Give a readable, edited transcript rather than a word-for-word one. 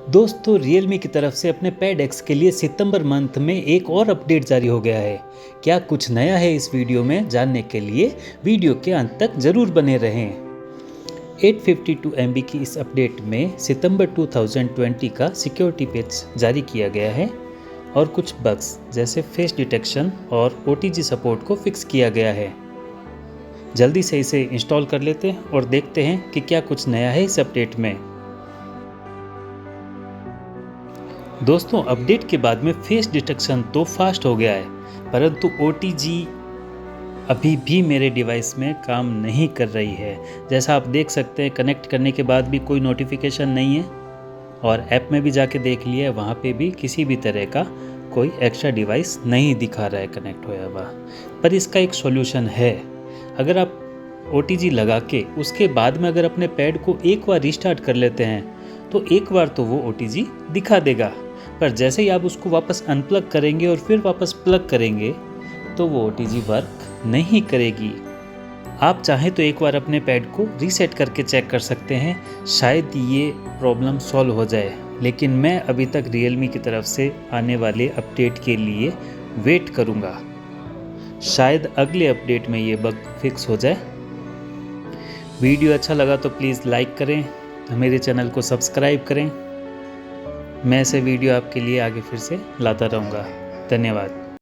दोस्तों Realme की तरफ से अपने पैड X के लिए सितंबर मंथ में एक और अपडेट जारी हो गया है। क्या कुछ नया है इस वीडियो में जानने के लिए वीडियो के अंत तक जरूर बने रहें। 852 MB की इस अपडेट में सितंबर 2020 का सिक्योरिटी पैच जारी किया गया है और कुछ बग्स जैसे फेस डिटेक्शन और OTG सपोर्ट को फिक्स किया गया है। जल्दी से इसे इंस्टॉल कर लेते हैं और देखते हैं कि क्या कुछ नया है इस अपडेट में। दोस्तों अपडेट के बाद में फेस डिटेक्शन तो फास्ट हो गया है, परंतु OTG अभी भी मेरे डिवाइस में काम नहीं कर रही है। जैसा आप देख सकते हैं कनेक्ट करने के बाद भी कोई नोटिफिकेशन नहीं है और ऐप में भी जाके देख लिया है, वहाँ पे भी किसी भी तरह का कोई एक्स्ट्रा डिवाइस नहीं दिखा रहा है कनेक्ट होया हुआ। पर इसका एक सॉल्यूशन है। अगर आप OTG लगा के उसके बाद में अगर अपने पैड को एक बार रिस्टार्ट कर लेते हैं तो एक बार तो वो OTG दिखा देगा, पर जैसे ही आप उसको वापस अनप्लग करेंगे और फिर वापस प्लग करेंगे तो वो OTG वर्क नहीं करेगी। आप चाहें तो एक बार अपने पैड को रीसेट करके चेक कर सकते हैं, शायद ये प्रॉब्लम सॉल्व हो जाए। लेकिन मैं अभी तक Realme की तरफ से आने वाले अपडेट के लिए वेट करूँगा। शायद अगले अपडेट में ये बग फिक्स हो जाए। वीडियो अच्छा लगा तो प्लीज़ लाइक करें, मेरे चैनल को सब्सक्राइब करें। मैं ऐसे वीडियो आपके लिए आगे फिर से लाता रहूँगा। धन्यवाद।